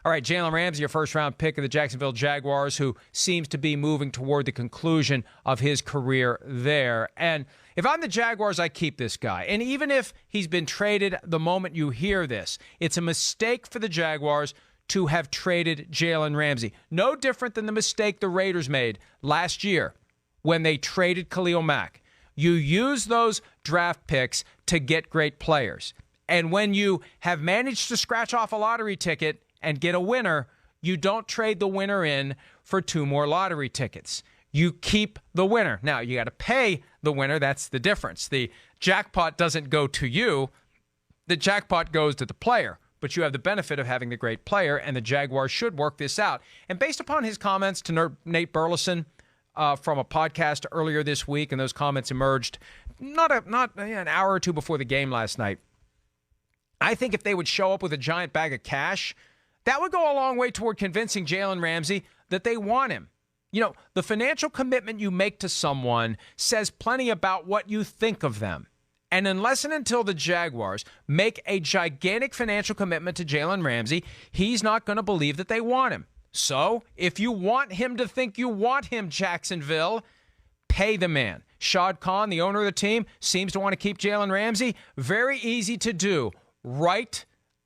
All right, Jalen Ramsey, your first-round pick of the Jacksonville Jaguars, who seems to be moving toward the conclusion of his career there. And if I'm the Jaguars, I keep this guy. And even if he's been traded the moment you hear this, it's a mistake for the Jaguars to have traded Jalen Ramsey. No different than the mistake the Raiders made last year when they traded Khalil Mack. You use those draft picks to get great players. And when you have managed to scratch off a lottery ticket and get a winner, you don't trade the winner in for 2 more lottery tickets. You keep the winner. Now, you got to pay the winner. That's the difference. The jackpot doesn't go to you. The jackpot goes to the player. But you have the benefit of having the great player, and the Jaguars should work this out. And based upon his comments to Nate Burleson from a podcast earlier this week, and those comments emerged not an hour or two before the game last night, I think if they would show up with a giant bag of cash, that would go a long way toward convincing Jalen Ramsey that they want him. You know, the financial commitment you make to someone says plenty about what you think of them. And unless and until the Jaguars make a gigantic financial commitment to Jalen Ramsey, he's not going to believe that they want him. So if you want him to think you want him, Jacksonville, pay the man. Shad Khan, the owner of the team, seems to want to keep Jalen Ramsey. Very easy to do. Write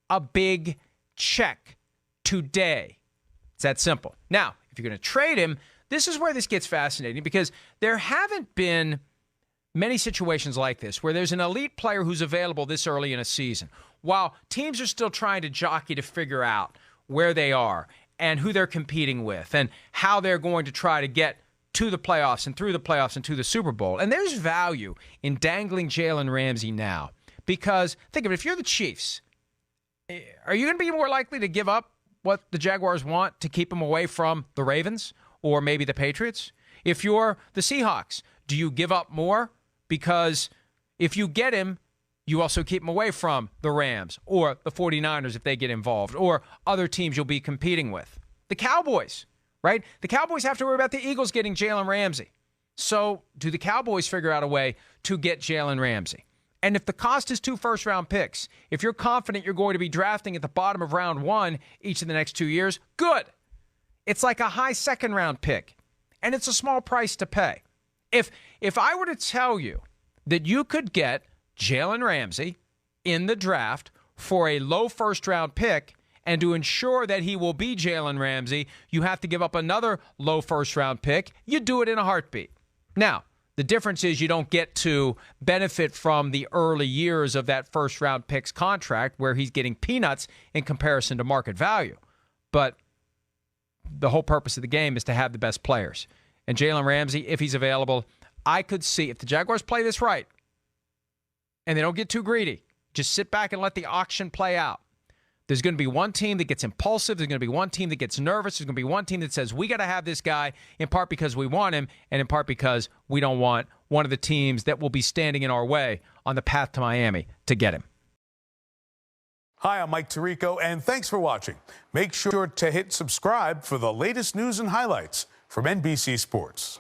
a big check today. It's that simple. Now, if you're going to trade him, this is where this gets fascinating because there haven't been many situations like this where there's an elite player who's available this early in a season while teams are still trying to jockey to figure out where they are and who they're competing with and how they're going to try to get to the playoffs and through the playoffs and to the Super Bowl. And there's value in dangling Jalen Ramsey now because think of it, if you're the Chiefs, are you going to be more likely to give up what the Jaguars want to keep him away from the Ravens or maybe the Patriots? If you're the Seahawks, do you give up more? Because if you get him, you also keep him away from the Rams or the 49ers if they get involved or other teams you'll be competing with. The Cowboys, right? The Cowboys have to worry about the Eagles getting Jalen Ramsey. So do the Cowboys figure out a way to get Jalen Ramsey? And if the cost is 2 first-round picks, if you're confident you're going to be drafting at the bottom of round 1 each of the next 2 years, good. It's like a high second-round pick, and it's a small price to pay. If I were to tell you that you could get Jalen Ramsey in the draft for a low first-round pick, and to ensure that he will be Jalen Ramsey, you have to give up another low first-round pick, you do it in a heartbeat. Now, the difference is you don't get to benefit from the early years of that first-round pick's contract where he's getting peanuts in comparison to market value. But the whole purpose of the game is to have the best players. And Jalen Ramsey, if he's available, I could see, if the Jaguars play this right and they don't get too greedy, just sit back and let the auction play out. There's going to be one team that gets impulsive. There's going to be one team that gets nervous. There's going to be one team that says, we got to have this guy in part because we want him and in part because we don't want one of the teams that will be standing in our way on the path to Miami to get him. Hi, I'm Mike Tirico, and thanks for watching. Make sure to hit subscribe for the latest news and highlights from NBC Sports.